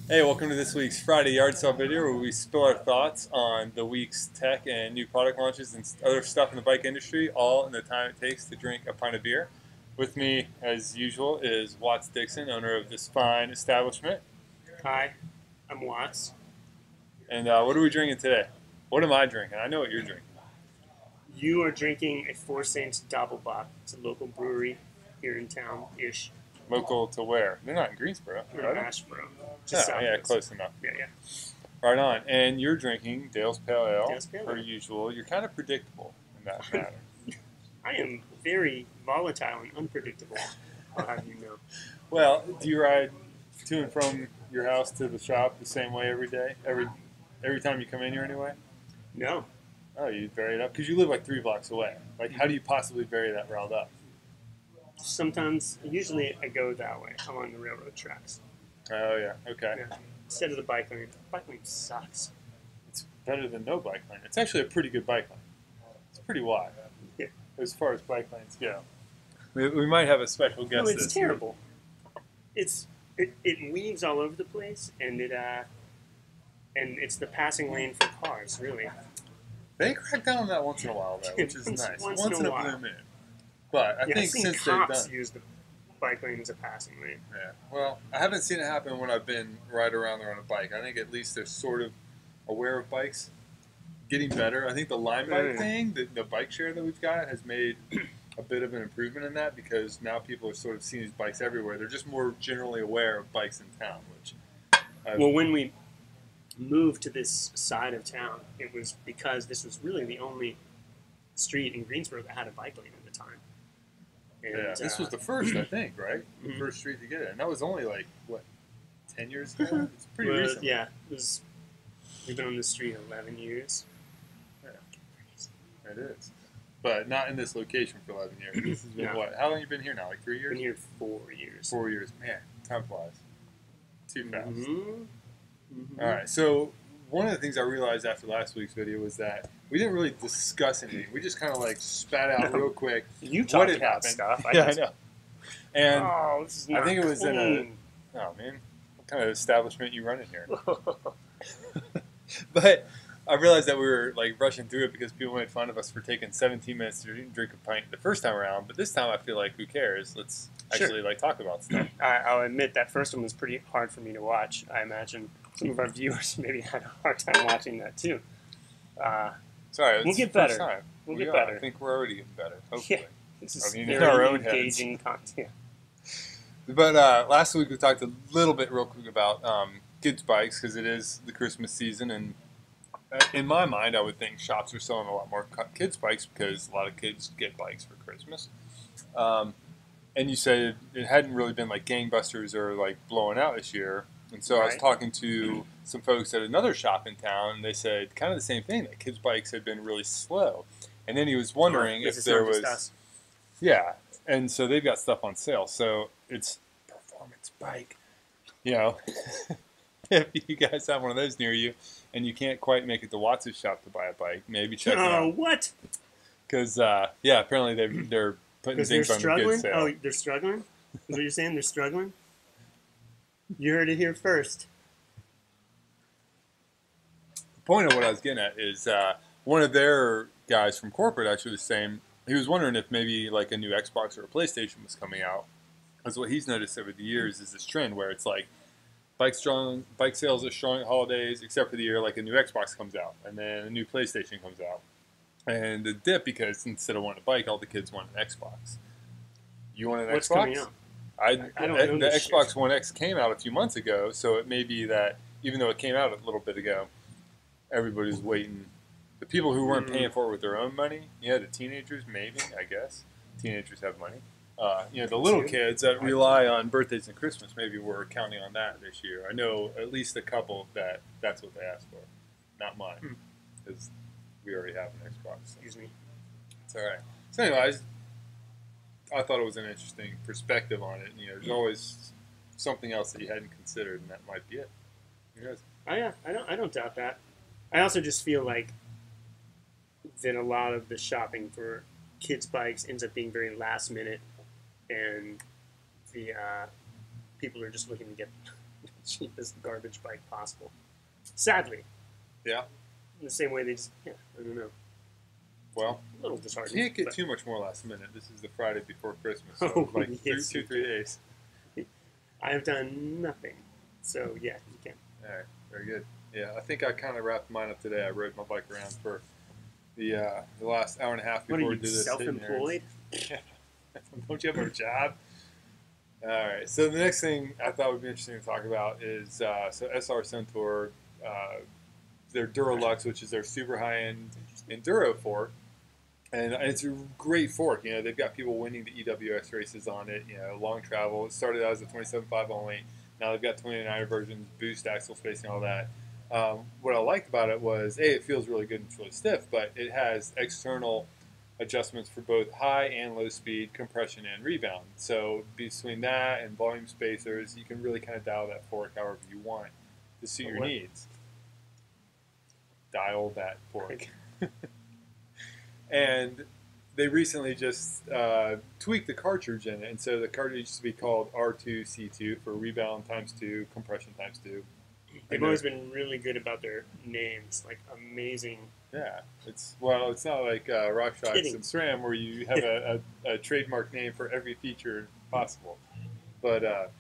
Hey, welcome to this week's Friday Yard Sale video where we spill our thoughts on the week's tech and new product launches and other stuff in the bike industry, all in the time it takes to drink a pint of beer. With me, as usual, is Watts Dixon, owner of this fine establishment. Hi, I'm Watts. And what are we drinking today? What am I drinking? I know what you're drinking. You are drinking a Four Saints Doppelbock. It's a local brewery here in town-ish. Local to where? They're not in Greensboro, We're are in they? Asheboro. Oh, Just yeah, southwest. close enough. Yeah. Right on. And you're drinking Dale's Pale Ale, Dale's Pale per Ale. usual. You're kind of predictable in that matter. I am very volatile and unpredictable, I'll have you know. Well, do you ride to and from your house to the shop the same way every day? Every time you come in here anyway? No. Oh, you vary it up? Because you live like 3 blocks away. Like, how do you possibly vary that route up? Usually I go that way, along the railroad tracks. Oh, yeah. Okay. Yeah. Instead of the bike lane. The bike lane sucks. It's better than no bike lane. It's actually a pretty good bike lane. It's pretty wide Yeah. as far as bike lanes go. We might have a special guest No, it's this terrible. It weaves all over the place, and it's the passing lane for cars, really. They crack down on that once in a while, though, which is Once- nice. once Once in in a a blue while. moon. But I Yeah, I've think seen since they've cops done... use the bike lane as a passing lane. Yeah. Well, I haven't seen it happen when I've been right around there on a bike. I think at least they're sort of aware of bikes getting better. I think the Lime Bike thing, the bike share that we've got, has made a bit of an improvement in that because now people are sort of seeing these bikes everywhere. They're just more generally aware of bikes in town, which... Well, when we moved to this side of town, it was because this was really the only street in Greensboro that had a bike lane at the time. And, yeah, this was the first, I think, right? The Mhm. first street to get it. And that was only like, what, 10 years ago? It's pretty well, recent. yeah, we've been on this street 11 years. It is. But not in this location for 11 years. This has been No. what? How long have you been here now? Like 3 years? Been here 4 years. 4 years. Man, time flies. Too fast. Mhm. All right. So one of the things I realized after last week's video was that we didn't really discuss anything. We just kind of like spat out real quick You what talked had about happened. stuff. Yeah, just- I know. And Oh, this is not I think it was in a. clean. Oh man, what kind of establishment you running here? But I realized that we were like rushing through it because people made fun of us for taking 17 minutes to drink a pint the first time around. But this time I feel like who cares? Let's Sure. actually like talk about stuff. I'll admit that first one was pretty hard for me to watch. I imagine some of our viewers maybe had a hard time watching that too. Sorry, it's We'll get the first better. time. We'll We get are. better. I think we're already getting better. Hopefully. This is I mean, in very our own heads. engaging content. But last week we talked a little bit real quick about kids' bikes because it is the Christmas season, and in my mind, I would think shops are selling a lot more kids' bikes because a lot of kids get bikes for Christmas. And you said it hadn't really been like gangbusters or like blowing out this year. And so I was Right. talking to some folks at another shop in town, and they said kind of the same thing, that kids' bikes had been really slow. And then he was wondering This if is there not just was... us. Yeah, and so they've got stuff on sale. So it's performance bike. You know, if you guys have one of those near you and you can't quite make it to Watts' shop to buy a bike, maybe check it Oh, out. what? Because, yeah, apparently they're putting Because they're things on the struggling? good sale. Oh, they're struggling? Is what you're saying? They're struggling? You heard it here first. The point of what I was getting at is one of their guys from corporate actually was saying, he was wondering if maybe like a new Xbox or a PlayStation was coming out. Because what he's noticed over the years is this trend where it's like bike sales are strong at holidays, except for the year like a new Xbox comes out and then a new PlayStation comes out. And the dip because instead of wanting a bike, all the kids want an Xbox. You want an What's Xbox? coming out? I don't know the this Xbox shit. One X came out a few months ago, so it may be that even though it came out a little bit ago, everybody's waiting. The people who weren't paying for it with their own money, yeah, the teenagers maybe, I guess. Teenagers have money. The little kids that rely on birthdays and Christmas, maybe we're counting on that this year. I know at least a couple that's what they asked for. Not mine, because we already have an Xbox. So Excuse me. it's all right. So anyways, I thought it was an interesting perspective on it. There's always something else that you hadn't considered, and that might be it. Who knows? Oh, yeah. I don't doubt that. I also just feel like that a lot of the shopping for kids' bikes ends up being very last minute, and the people are just looking to get cheapest garbage bike possible. Sadly, Yeah. in the same way they just, I don't know, Well, a little you disheartening. can't get but- too much more last minute. This is the Friday before Christmas, so Oh, like yes, 3 days. I have done nothing, so yeah, you can. All right, very good. Yeah, I think I kind of wrapped mine up today. I rode my bike around for the last hour and a half What before are we you, did this. self-employed? Don't you have a job? All right. So the next thing I thought would be interesting to talk about is so SR Centaur, their Duralux, which is their super high-end enduro fork, and it's a great fork. You know, they've got people winning the EWS races on it. You know, long travel. It started out as a 27.5 only. Now they've got 29er versions, boost axle spacing, all that. What I liked about it was, it feels really good and it's really stiff, but it has external adjustments for both high and low speed compression and rebound. So between that and volume spacers, you can really kind of dial that fork however you want to suit your needs. Dial that fork. And they recently just tweaked the cartridge in it, and so the cartridge used to be called R2C2 for rebound times 2, compression times 2. They've always been really good about their names, like amazing. Yeah, it's not like RockShox Kidding. and SRAM where you have a trademark name for every feature possible. But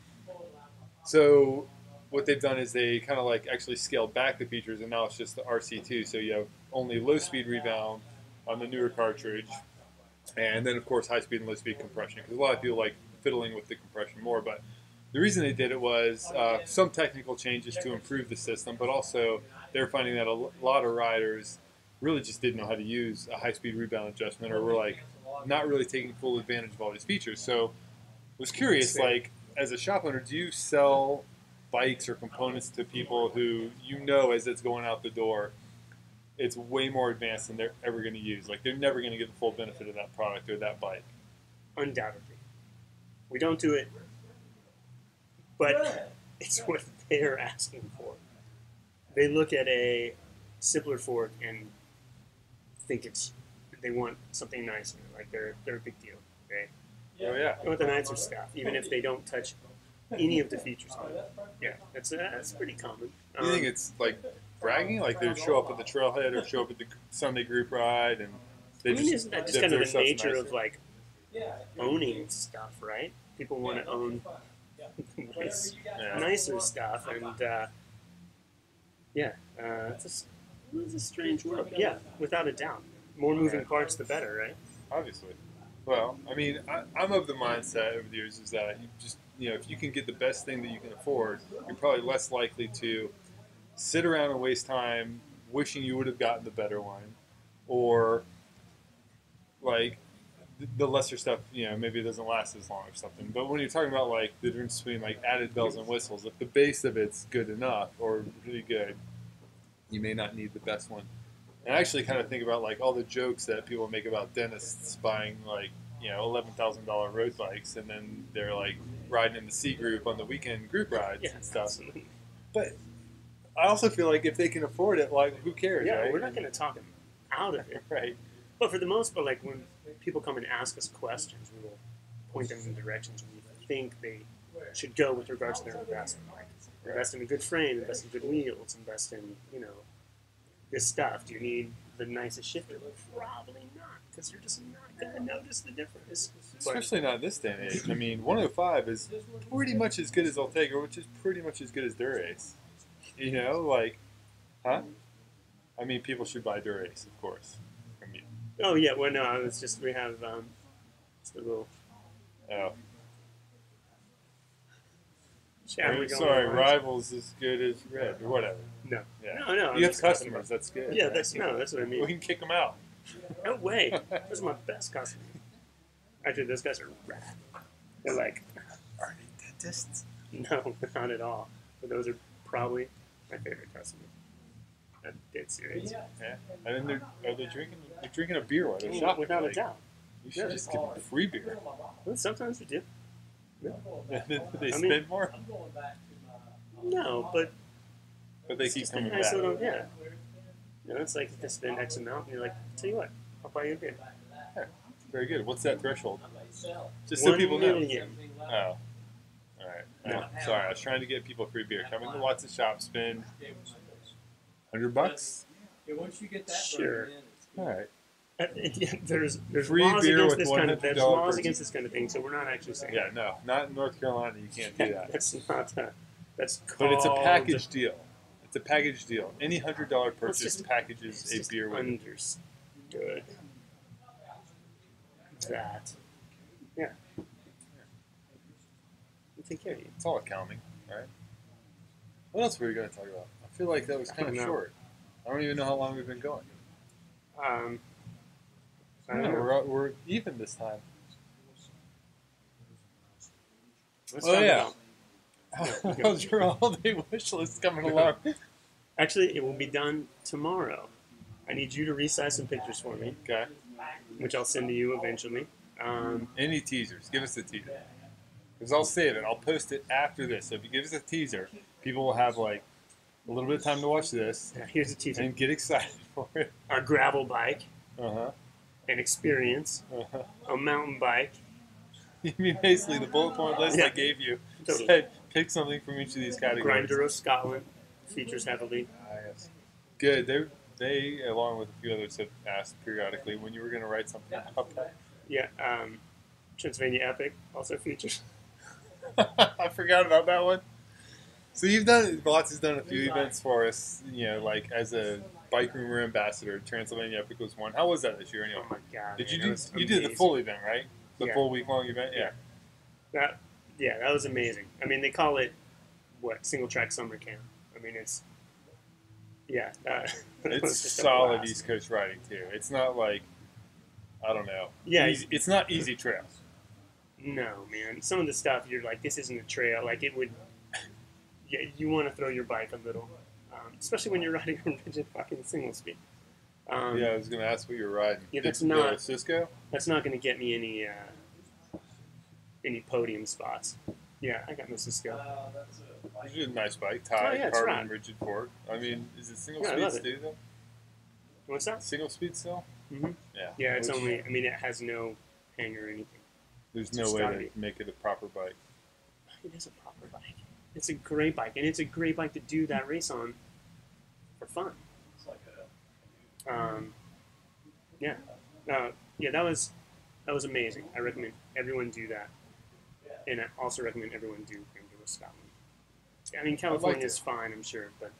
so what they've done is they kind of like actually scaled back the features, and now it's just the RC2. So you have only low speed rebound on the newer cartridge, and then of course high speed and low speed compression, because a lot of people like fiddling with the compression more. But the reason they did it was some technical changes to improve the system, but also they're finding that a lot of riders really just didn't know how to use a high speed rebound adjustment, or were like not really taking full advantage of all these features. So I was curious, like as a shop owner, do you sell bikes or components to people who you know as it's going out the door, it's way more advanced than they're ever going to use? Like they're never going to get the full benefit of that product or that bike. Undoubtedly, we don't do it, but it's what they're asking for. They look at a simpler fork and think they want something nicer, like they're a big deal, right? Oh yeah. They want the nicer stuff, even if they don't touch any of the features on it. Yeah, that's pretty common. Do you think it's like bragging, like they show up at the trailhead or show up at the Sunday group ride, and they isn't that just kind of the stuff's nature nicer? of like owning stuff, right? People want to own nicer stuff, and it's a strange world. Yeah, without a doubt. More moving parts, the better, right? Obviously. Well, I mean, I'm of the mindset over the years is that you just, if you can get the best thing that you can afford, you're probably less likely to sit around and waste time wishing you would have gotten the better one, or like the lesser stuff, maybe it doesn't last as long or something. But when you're talking about like the difference between like added bells and whistles, if the base of it's good enough or really good, you may not need the best one. And I actually kind of think about like all the jokes that people make about dentists buying like $11,000 road bikes, and then they're like riding in the C group on the weekend group rides and stuff. Absolutely. But I also feel like if they can afford it, like who cares? Yeah, right? we're not going to talk them out of it. Right. But for the most part, like when people come and ask us questions, we will point them in directions we think they should go with regards to their investment. Like invest in a good frame, invest in good wheels, invest in this stuff. Do you need the nicest shifter? Probably not, because you're just not going to notice the difference. Especially not in this day and age. I mean, 105 is pretty much as good as Ultegra, which is pretty much as good as Dura-Ace. I mean, people should buy Dura-Ace, of course. Oh yeah, well no, it's just we have just a little. Oh. Sorry, Rivals as good as Red or whatever. No, Yeah. no. You have customers. That's good. Yeah, that's what I mean. We can kick them out. No way. Those are my best customers. Actually, those guys are rad. They're like, are they dentists? No, not at all. But those are probably my favorite customers. I'm dead serious. Yeah. And then are they drinking? They're drinking a beer while they're shopping. Without a doubt. You should just give them free beer. Well, sometimes we do. They spend more. No, but they keep coming nice back. Little, yeah. It's like if they spend X amount, and you're like, tell you what, I'll buy you a beer. Yeah, very good. What's that threshold? Just so people know. $1 million. Oh. All right. No. Sorry, I was trying to get people free beer. Come into lots of shops, spend $100. Sure. All right. There's Free laws beer against with this kind of $100 there's laws purchase. against this kind of thing, so we're not actually saying Yeah, no, not in North Carolina. You can't do that. that's not that's called, But it's a package deal. It's a package deal. Any $100 It's purchase just- packages it's a just beer with it. understood that. Yeah. We'll take care of you. It's all accounting, right? What else were we going to talk about? I feel like that was kind of know. short. I don't even know how long we've been going. I don't No, know. we're even this time. Let's Oh, talk yeah. about- How's your holiday wish list coming along? Actually, it will be done tomorrow. I need you to resize some pictures for me, Okay. which I'll send to you eventually. Any teasers? Give us a teaser. Because I'll save it. I'll post it after this. So if you give us a teaser, people will have like a little bit of time to watch this Here's a teaser. and get excited for it. Our gravel bike, Uh-huh. an experience, Uh-huh. a mountain bike. You mean basically the bullet point list Yeah. I gave you Totally. said pick something from each of these categories. Grinder of Scotland features heavily. Ah, yes. Good. They, along with a few others, have asked periodically when you were going to write something about that. Yeah, Transylvania Epic also features. I forgot about that one. So you've done, Bots has done a few events for us, you know, like as a Bikerumor ambassador. Transylvania Epic was one. How was that this year anyway? Oh my god! Did you man, do? that was You did the amazing. full event, right? The Yeah. full week-long event. Yeah. That was amazing. I mean, they call it what, single track summer camp. I mean, it's that was It's just a solid blast. East Coast riding too. It's not like, I don't know. Yeah. Easy, it's not easy trails. No, man. Some of the stuff you're like, this isn't a trail. Like it would. Yeah, you want to throw your bike a little, especially when you're riding a rigid fucking single speed. Yeah, I was going to ask what you were riding. Yeah, Did that's you go not- to Cisco? That's not going to get me any podium spots. Yeah, I got no Cisco. You did a nice bike, Oh, tie, yeah, it's carbon, rad. rigid fork. I mean, is it single Yeah, I speed love it. still though? What's that? Single speed still? Mhm. Yeah. Yeah, it's Which- only. I mean, it has no hanger or anything. There's it's no just way gotta to be. make it a proper bike. It is a proper bike. It's a great bike, and it's a great bike to do that race on for fun. Yeah, that was amazing. I recommend everyone do that, and I also recommend everyone do Grinder of Scotland. I mean, California is fine, I'm sure, but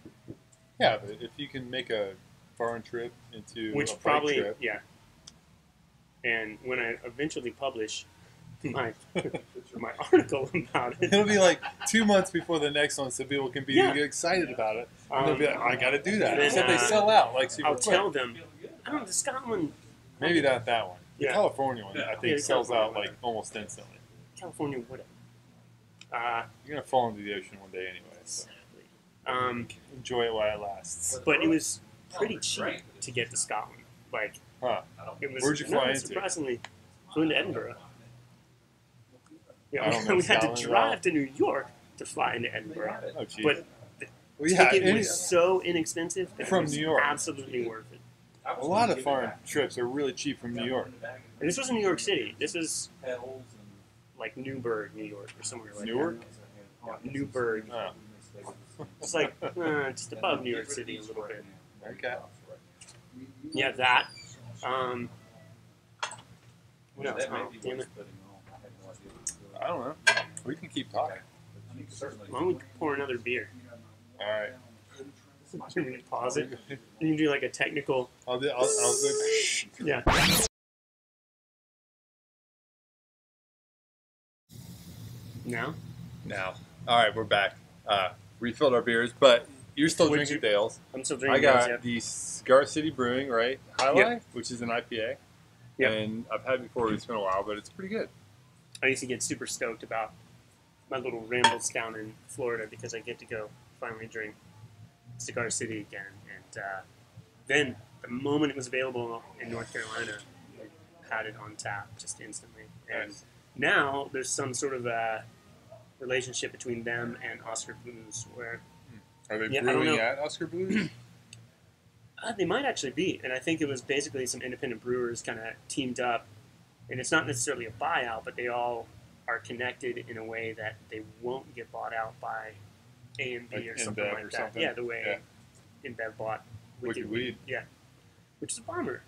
Yeah, but if you can make a foreign trip into a which bike probably trip, yeah. And when I eventually publish my my article about it, it'll be like 2 months before the next one, so people can be Yeah. excited about it. And they'll be like, I got to do that. then, Except they sell out like super I'll quick. tell them. I don't know, the Scotland, Maybe not that one. The Yeah. California one, I think, Yeah, the sells out California like almost instantly. California, whatever. You're gonna fall into the ocean one day anyway. So enjoy it while it lasts. But it was pretty cheap to get to Scotland. Like, Huh? it was Where'd you fly into? surprisingly, flew into Edinburgh. I Yeah, don't know we had to Scotland at drive all. to New York to fly into Edinburgh. Oh, geez. But Well, yeah, ticket was so inexpensive that From it was New York. absolutely worth it. a lot of foreign trips are really cheap from New York. And this was in New York City. This is like Newburgh, New York, or somewhere like Newark? that. Newburgh. Oh, It's like just above New York City a little bit. okay. Yeah, that. What else? Oh, damn it. I don't know. We can keep talking. Why don't we pour another beer? All right. Can we pause it? You can do like a technical. I'll do. Yeah. Now? Now. All right, we're back. Refilled our beers, but you're still What'd drinking Dales. I'm still I drinking got those, yeah. the Cigar City Brewing, right? Highlight, Yeah. which is an IPA. Yeah. And I've had it before. It's been a while, but it's pretty good. I used to get super stoked about my little rambles down in Florida because I get to go finally drink Cigar City again. And then the moment it was available in North Carolina, I had it on tap just instantly. And Nice. now there's some sort of a relationship between them and Oscar Blues where Are they Yeah, I don't brewing know. at Oscar Blues? they might actually be. And I think it was basically some independent brewers kind of teamed up. And it's not necessarily a buyout, but they all are connected in a way that they won't get bought out by A and B Like or something InBev like or that. something? Yeah, the way Yeah. InBev bought Wicked Weed. Yeah, which is a bummer.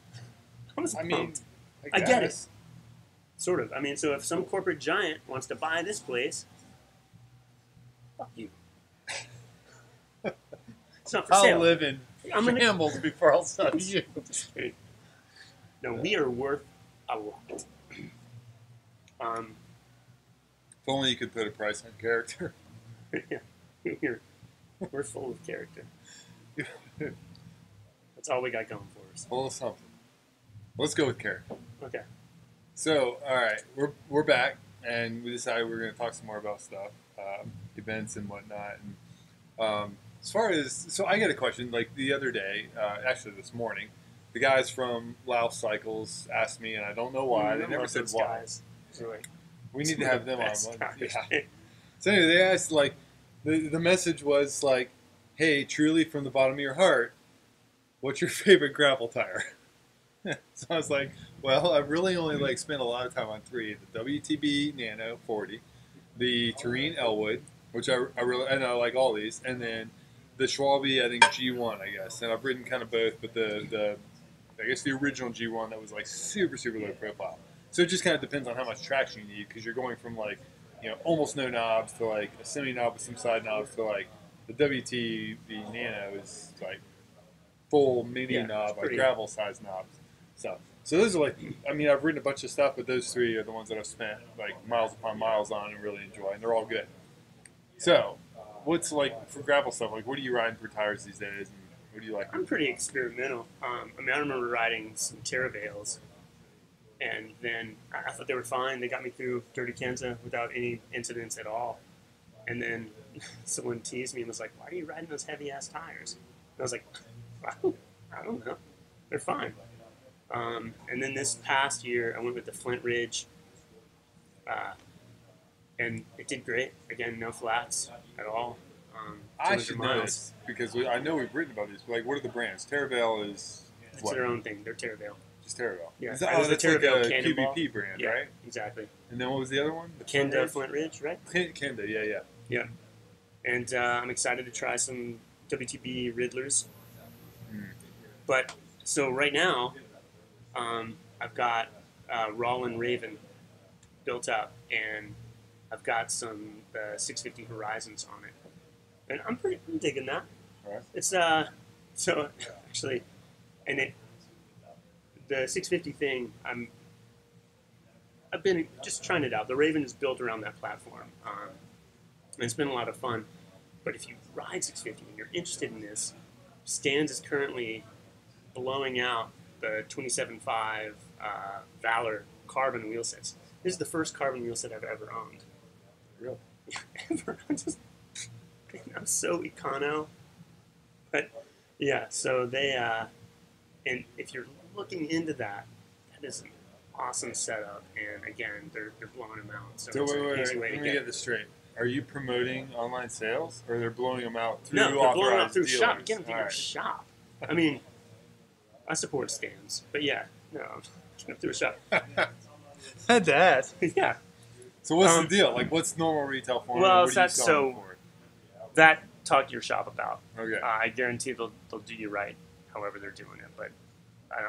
I was I mean, pumped. I I get it. guess. Sort of. I mean, so if some corporate giant wants to buy this place, fuck you. It's not for I'll sale. live in I'm gonna- shambles before I'll sell you. Just kidding. No, we are worth a lot. If only you could put a price on character. Yeah, we're full of character. That's all we got going for us. Full of something. Let's go with character. Okay. So, all right, we're back, and we decided we were going to talk some more about stuff, events and whatnot. And as far as so, I get a question. Like the other day, actually this morning, the guys from Laos Cycles asked me, and I don't know why. They never said why. Guys. Like, We need to have them on. best guys. Yeah. So anyway, they asked like the message was like, "Hey, truly from the bottom of your heart, what's your favorite gravel tire?" So I was like, "Well, I've really only like spent a lot of time on three: the WTB Nano 40, the Terrain Elwood, which I really and I like all these, and then the Schwalbe I think G1 I guess, and I've ridden kind of both, but the I guess the original G1 that was like super low profile. So it just kind of depends on how much traction you need because you're going from like almost no knobs to like a semi knob with some side knobs to like the WTB Nano is like full mini knob, like gravel size knobs. So those are like, I mean, I've ridden a bunch of stuff, but those three are the ones that I've spent like miles upon miles on and really enjoy, and they're all good. So, what's like for gravel stuff? Like, what are you riding for tires these days, and what do you like? I'm pretty experimental. I mean, I remember riding some Terravales, and then I thought they were fine. They got me through Dirty Kansas without any incidents at all. And then someone teased me and was like, "Why are you riding those heavy ass tires?" And I was like, I don't know. They're fine. And then this past year, I went with the Flint Ridge, and it did great. Again, no flats at all. I should know this because I know we've written about these. But like, what are the brands? Terravale is It's their own thing. They're Terravale. Just Terravale. Yeah, That's the like Terravale a Cannonball. QVP brand, Yeah, right? exactly. And then what was the other one? The Kenda Flint Ridge, right? Kenda, yeah. Yeah. And I'm excited to try some WTB Riddlers. But so right now, I've got Rollin Raven built up, and I've got some 650 Horizons on it, and I'm digging that. All right. It's so actually, and the 650 thing, I've been just trying it out. The Raven is built around that platform, and it's been a lot of fun. But if you ride 650 and you're interested in this, Stans is currently blowing out the 27.5 Valor carbon wheel sets. This is the first carbon wheel set I've ever owned. Really? Ever. I'm so econo. But yeah, so they and if you're looking into that, that is an awesome setup. And again, they're blowing them out. So it's an easy way to let me get this straight. Are you promoting online sales, or they're blowing them out through no, they're blowing them out authorized through dealers? shop. Get them through All your right. shop. I mean, I support Stans, but yeah, no, get them through a shop. Had to ask. Yeah. So what's the deal? Like, what's normal retail for? Well, what are you that's selling so- for? That talk to your shop about. Okay. I guarantee they'll do you right, however they're doing it. But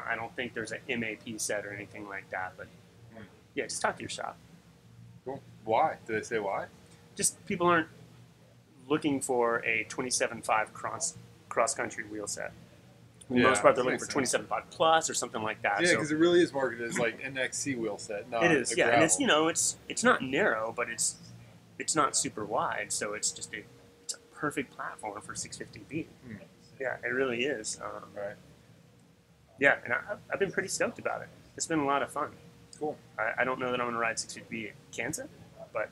I don't think there's an MAP set or anything like that. But yeah, just talk to your shop. Cool. Why? Did they say why? Just people aren't looking for a 27.5 cross country wheel set. For the most part, they're looking for 27.5 plus or something like that. Yeah, So because it really is marketed as like NXC wheel set. Not it is, a yeah, gravel. and it's not narrow, but it's not super wide, so it's just it's a perfect platform for 650B. Yeah, it really is. Right. Yeah, and I've been pretty stoked about it. It's been a lot of fun. Cool. I don't know that I'm going to ride 650B at Kansas, but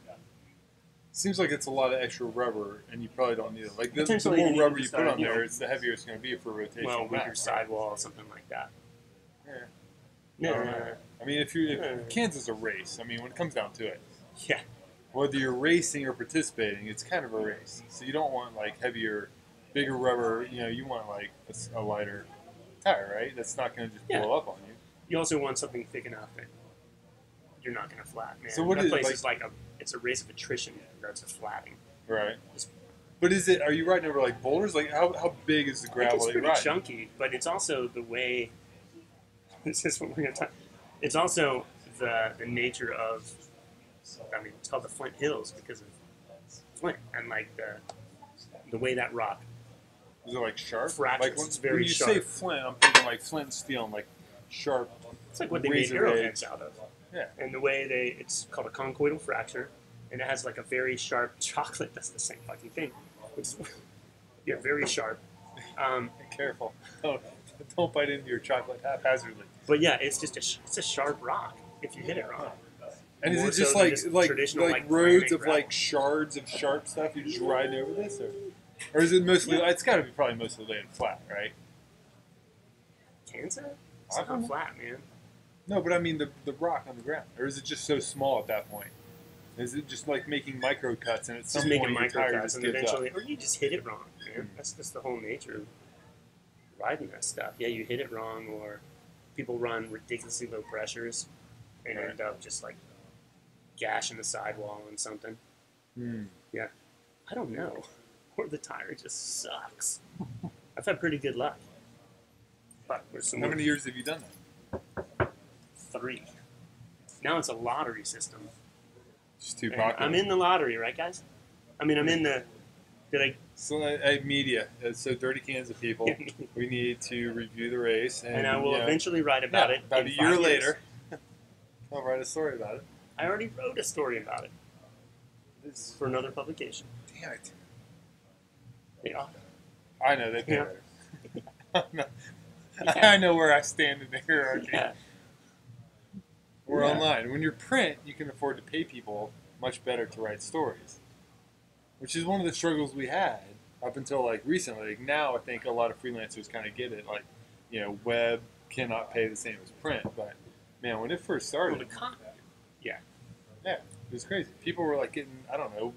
Seems like it's a lot of extra rubber, and you probably don't need it. Like the Potentially you more need rubber to you put start, on you know, there, it's the heavier it's going to be for rotation. well, weaker sidewall, something like that. Yeah. Yeah, I mean, if Kansas is a race, I mean, when it comes down to it, yeah, whether you're racing or participating, it's kind of a race. So you don't want like heavier, bigger rubber. You want like a lighter tire, right? That's not going to just blow up on you. You also want something thick enough that you're not going to flat, man. So what that is place like, is like it's a race of attrition in regards to flatting. right? It's, But is it? Are you riding over like boulders? Like how big is the gravel it's that you pretty ride? chunky, but it's also the way. This is what we're going to talk. It's also the nature of. I mean, it's called the Flint Hills because of Flint and like the way that rock. Is it like sharp? Fractures. Like when, It's very when you sharp. say flint, I'm thinking like flint and steel, and like sharp. It's like what they made razor arrowheads edge. out of. Yeah. And the way it's called a conchoidal fracture, and it has like a very sharp chocolate. That's the same fucking thing. It's, yeah, very sharp. Careful. Don't bite into your chocolate haphazardly. But yeah, it's just it's a sharp rock if you hit it wrong. And is More it just so than like just like traditional, like like, roads granite of gravel. like shards of sharp stuff? You're just riding over this, or is it mostly? Yeah. It's got to be probably mostly laying flat, right? Cancer? It's I not don't know. flat, man. No, but I mean the rock on the ground, or is it just so small at that point? Is it just like making micro cuts, and at It's some just making point your micro tire cuts, just and gives eventually, up? or you just hit it wrong, man. That's just the whole nature of riding that stuff. Yeah, you hit it wrong, or people run ridiculously low pressures and Right. end up just like gashing the sidewall on something. Hmm. Yeah, I don't know. Or the tire just sucks. I've had pretty good luck. But there's some How many years have you done that? 3. Now it's a lottery system. Just too And popular. I'm in the lottery, right, guys? I mean, I'm in the. Did I? So, media. So, Dirty Cans of People. We need to review the race, And I will you know, eventually write about it. About in a 5 year years. later, I'll write a story about it. I already wrote a story about it It's, for another publication. damn it! They are. I know they pay Yeah. better. Yeah. I know where I stand in the hierarchy. Yeah. We're Yeah. online. When you're print, you can afford to pay people much better to write stories, which is one of the struggles we had up until like recently. Like now, I think a lot of freelancers kind of get it. Like, you know, web cannot pay the same as print, but man, when it first Well, started, yeah. yeah, it was crazy. People were like getting, I don't know,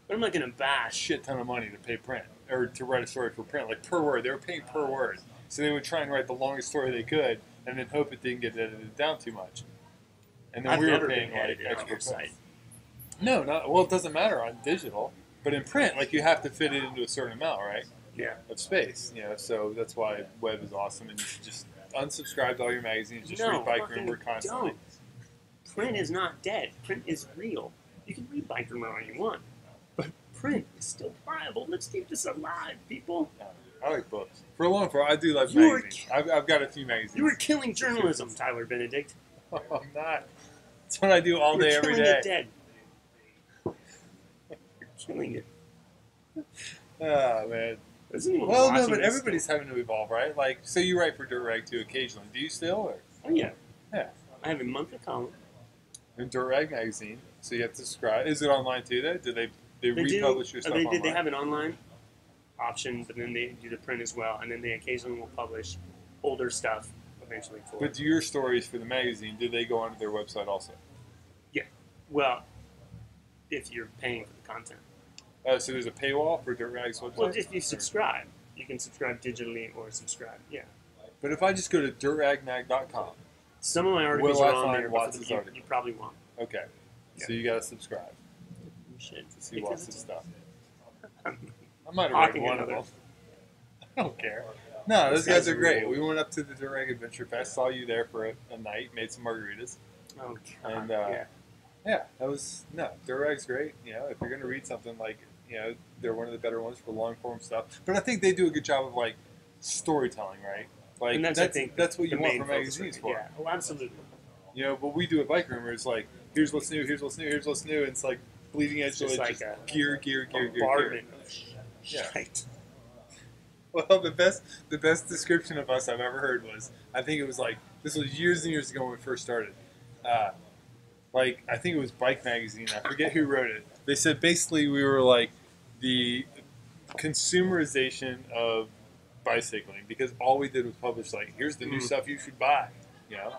But I'm not going to a bash. shit ton of money to pay print or to write a story for print, like per word. They were paying per word, so they would try and write the longest story they could, and then hope it didn't get edited down too much. And then I've we were never paying been like edited on extra your posts. site. No, not well. It doesn't matter on digital, but in print, like you have to fit it into a certain amount, right, Yeah. of space. You know, so that's why web is awesome, and you should just unsubscribe to all your magazines. Just No, read fucking Bikerumor constantly. don't. Print is not dead. Print is real. You can read Bikerumor all you want, but print is still viable. Let's keep this alive, people. I like books. For a long time, I do like You were magazines. I've got a few magazines. You were killing journalism, Tyler Benedict. I'm not. That's what I do all You're day, every killing day. it dead. You're killing it. Oh man. Isn't anyone Well, no, watching but this everybody's having to evolve, right? Like, so you write for Dirt Rag too occasionally. Do you still? Or? Oh, yeah. Yeah. I have a monthly column. In Dirt Rag magazine, so you have to subscribe. Is it online too? Though, do they republish your stuff They online? They have an online option, but then they do the print as well, and then they occasionally will publish older stuff eventually for. But do your stories for the magazine? Do they go onto their website also? Well, if you're paying for the content. So there's a paywall for Dirt Rag's website. Well, if you subscribe, you can subscribe digitally or subscribe. Yeah. But if I just go to dirtragnag.com, Some of my articles Will I are on find there, but Watts' you article? probably won't. okay. Yeah. So you got to subscribe You should. to see Because Watts' it's- stuff. I'm I might have read hawking one of another- them. I don't care. No, those Those guys guys are great. rule. We went up to the Dirt Rag Adventure Fest, saw you there for a night, made some margaritas. Oh, God. And, yeah. Yeah, that was Dirt Rag's great. You know, if you're gonna read something like, you know, they're one of the better ones for long form stuff. But I think they do a good job of like storytelling, right? Like And that's I think, that's what you the want main from focus magazines of it. for. Yeah. Oh, absolutely. You know, what we do at Bikerumor is like, here's what's new, here's what's new, here's what's new. And it's like bleeding edge It's to just edge, like just a gear. bombardment of Yeah. shite. Well, the best description of us I've ever heard was, I think it was like, this was years and years ago when we first started. Like, I think it was Bike Magazine. I forget who wrote it. They said basically we were like the consumerization of bicycling because all we did was publish like, here's the new stuff you should buy, you know.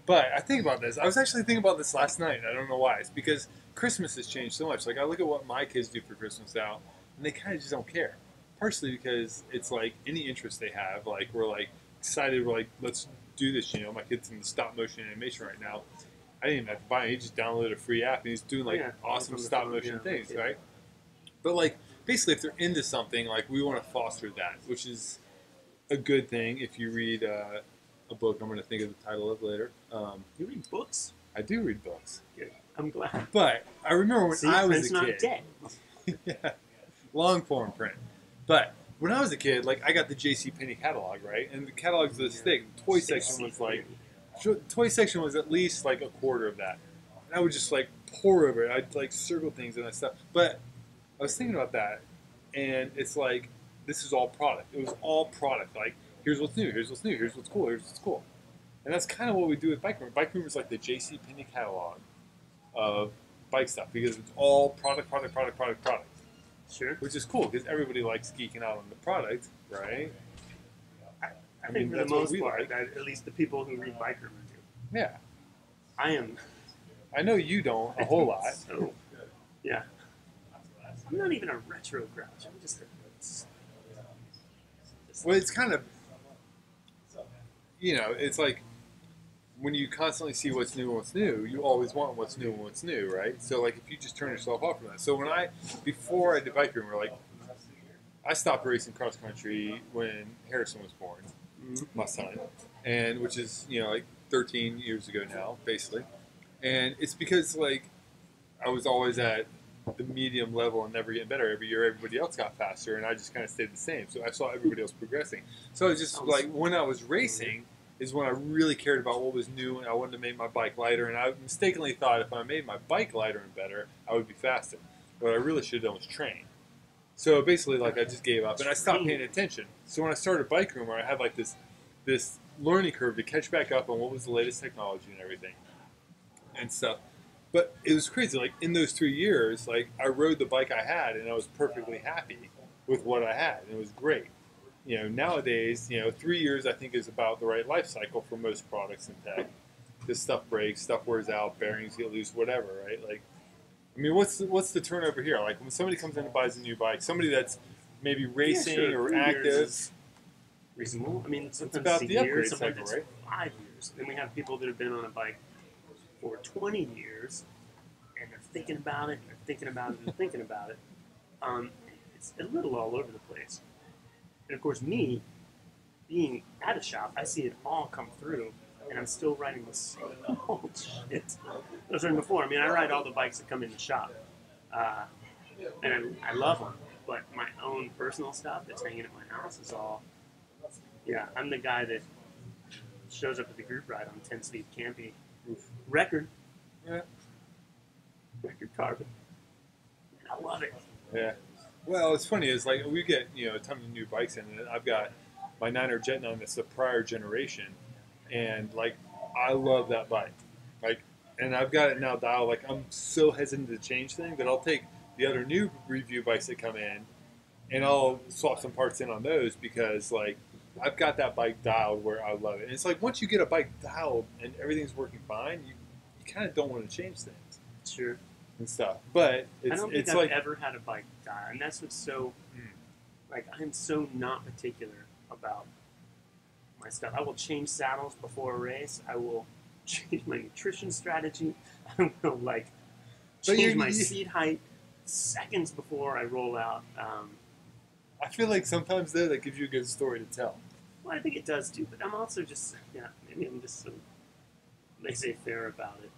But I think about this. I was actually thinking about this last night. I don't know why. It's because Christmas has changed so much. Like I look at what my kids do for Christmas now, and they kind of just don't care. Partially because it's like any interest they have. Like we're like excited. We're like, let's do this. You know, my kid's in the stop motion animation right now. I didn't even have to buy it. He just downloaded a free app and he's doing like Yeah, awesome from the stop phone, motion yeah, things, yeah. right? But like basically, if they're into something, like we want to foster that, which is a good thing. If you read a book, I'm going to think of the title of later. You read books? I do read books, Good. I'm glad. but I remember when See, I was print's a not kid. dead. Yeah, long form print. But when I was a kid, like I got the J.C. Penney catalog, right? And the catalog's this thick. The toy section was like, toy section was at least like a quarter of that. And I would just like pour over it. I'd like circle things and that stuff. But I was thinking about that, and it's like this is all product. It was all product. Like here's what's new. Here's what's new. Here's what's cool. Here's what's cool. And that's kind of what we do with Bikerumor. Bikerumor is like the J.C. Penney catalog of bike stuff because it's all product, product, product, product, product. Sure. Which is cool because everybody likes geeking out on the product, right? I think for the that's what most we part, like. that at least the people who read Bikerumor do. Yeah. I am. I know you don't a whole lot. So, yeah. I'm not even a retro grouch. I'm just Well, it's kind of, it's like when you constantly see what's new and what's new, you always want what's new and what's new, right? So, like, if you just turn yourself off from that. So, before I did Bikerumor, like, I stopped racing cross country when Harrison was born, my son, and which is, like 13 years ago now, basically. And it's because, like, I was always at the medium level and never getting better. Every year, everybody else got faster, and I just kind of stayed the same. So I saw everybody else progressing. So it's just like when I was racing is when I really cared about what was new, and I wanted to make my bike lighter. And I mistakenly thought if I made my bike lighter and better, I would be faster. What I really should have done was train. So basically, like I just gave up, and I stopped paying attention. So when I started Bikerumor, I had like this learning curve to catch back up on what was the latest technology and everything and stuff. But it was crazy. Like in those 3 years, like I rode the bike I had, and I was perfectly happy with what I had. And it was great. Nowadays, 3 years I think is about the right life cycle for most products in tech. This stuff breaks, stuff wears out, bearings get loose, whatever, right? Like, I mean, what's the turnover here? Like when somebody comes in and buys a new bike, somebody that's maybe racing or 3 years active. is reasonable. I mean, sometimes about it's the a year, upgrade sometimes cycle, it's 5 years. Then we have people that have been on a bike for 20 years, and they're thinking about it, and they're thinking about it, and they're thinking about it. It's a little all over the place. And of course, me, being at a shop, I see it all come through, and I'm still riding the same old shit I was riding before. I mean, I ride all the bikes that come in the shop, and I love them. But my own personal stuff that's hanging at my house is all, yeah, I'm the guy that shows up at the group ride on 10-speed Campy. Record. Yeah. Record carbon. And I love it. Yeah. Well, it's funny is like we get a ton of new bikes in, and I've got my 9er Jet 9 that's the prior generation, and like I love that bike, like, and I've got it now dialed. Like I'm so hesitant to change things that I'll take the other new review bikes that come in, and I'll swap some parts in on those because like I've got that bike dialed where I love it. And it's like once you get a bike dialed and everything's working fine, you kind of don't want to change things. Sure. And stuff, but I don't think it's I've like ever had a bike die, and that's what's so, like, I'm so not particular about my stuff. I will change saddles before a race. I will change my nutrition strategy. I will, like, change my seat height seconds before I roll out. I feel like sometimes though that gives you a good story to tell. Well, I think it does too, but I'm also just, maybe I'm just so laissez-faire about it.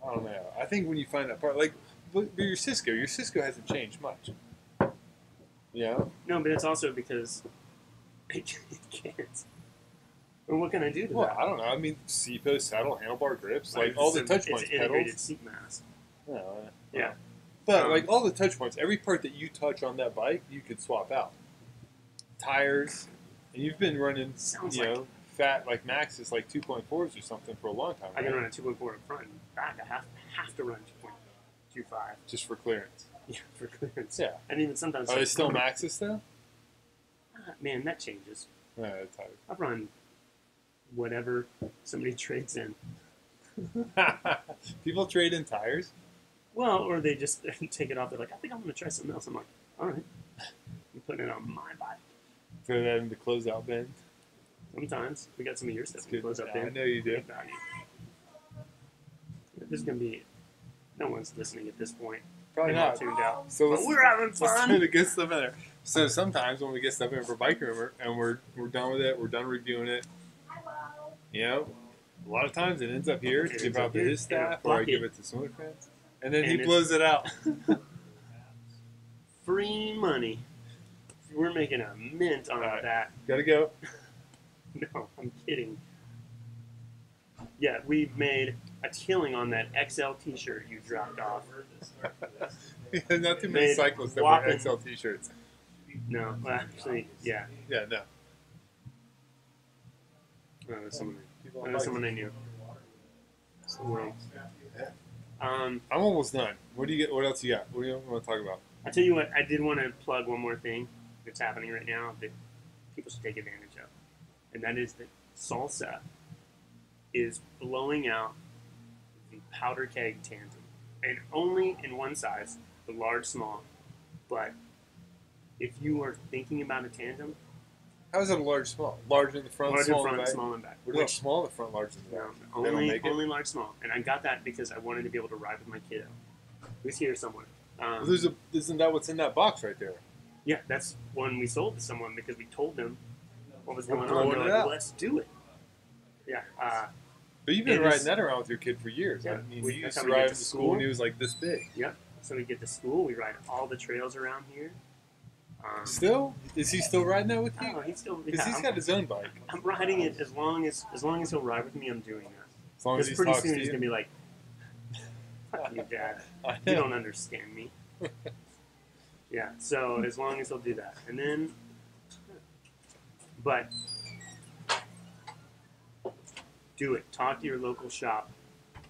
I don't know. I think when you find that part, like, but your Cisco hasn't changed much. Yeah. No, but it's also because it can't. Well, what can I do to Well, that? I don't know. I mean, seat post, saddle, handlebar grips, like It's all the a- touch it's points, an integrated pedals. seat mask. Yeah. But like all the touch points, every part that you touch on that bike, you could swap out. Tires, and you've been running, Sounds fat like Max is like 2.4s or something for a long time. I Right? can run a 2.4 in front and back. I have to run 2.25. Just for clearance. Yeah, for clearance. Yeah. And even sometimes. Are they still Maxes though? Man, that changes. No, tires. I've run whatever somebody trades in. People trade in tires. Well, or they just take it off. They're like, I think I'm going to try something else. I'm like, all right. I'm putting it on my bike. Throw that in the closeout bin. Sometimes. We got some of your stuff in the Good. close up Yeah, bin. I know you do. There's gonna be no one's listening at this point. Probably They're all not. tuned out. So But we're having let's try fun. to get stuff in there. So sometimes when we get stuff in for Bikerumor and we're done with it, we're done reviewing it. You know, a lot of times it ends up here to give out to his staff, or I give it to some other friends, and then he blows it out. Free money. We're making a mint on that. Gotta go. No, I'm kidding. Yeah, we made a killing on that XL T-shirt you dropped off. Not too many cyclists that wear XL T-shirts. No, well, actually, yeah. Yeah, no. No, it was someone I knew. It's the world. I'm almost done. What do you get? What else you got? What do you want to talk about? I tell you what, I did want to plug one more thing that's happening right now that people should take advantage of, and that is that Salsa is blowing out the powder keg tandem, and only in one size, the large small. But if you are thinking about a tandem, how is it a large small? Large in the front, large in small in front, the back? small in back. What about small in the front, large in the back? Only large small, and I got that because I wanted to be able to ride with my kiddo. Who's here somewhere? Isn't that what's in that box right there? Yeah, that's one we sold to someone because we told them what was We're going blowing on. They're it like, out. let's do it. Yeah. But you've been riding that around with your kid for years. Yeah, I mean, he used that's how to we ride get to to school school. when he was like this big. Yeah. So we get to school. We ride all the trails around here. Still? Is he still riding that with you? Oh, he's still. Because he's got his own bike. I'm riding it as long as he'll ride with me. I'm doing that. As long as he pretty talks soon to he's you. gonna be like, "Fuck you, Dad. I You know. don't understand me." Yeah. So as long as he'll do that, and then, but do it. Talk to your local shop,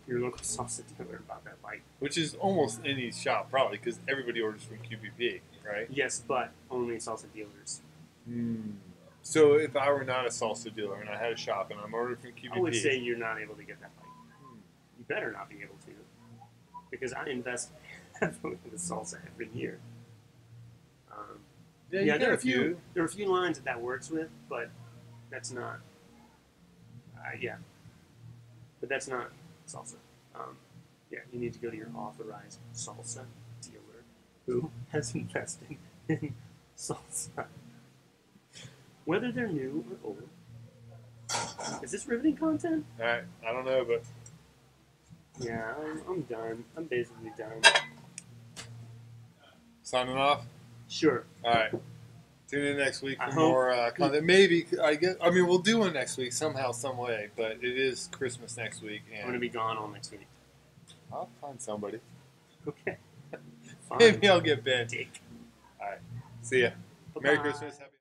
your local salsa dealer about that bike. Which is almost any shop, probably, because everybody orders from QPP, right? Yes, but only salsa dealers. So if I were not a salsa dealer and I had a shop and I'm ordering from QPP, I would say you're not able to get that bike. You better not be able to, because I invest heavily in the salsa every year. yeah, there are a few lines that works with, but that's not. But that's not salsa. You need to go to your authorized salsa dealer who has invested in salsa, whether they're new or old. Is this riveting content? All right, I don't know, but Yeah, I'm done. I'm basically done. signing off. Sure. All right. Tune in next week I for hope- more content. Maybe I mean, we'll do one next week somehow, some way. But it is Christmas next week, I'm and gonna be gone all next week. I'll find somebody. Okay. Fine. Maybe I'll get Ben. Dick. All right. See ya. Bye-bye. Merry Christmas. Happy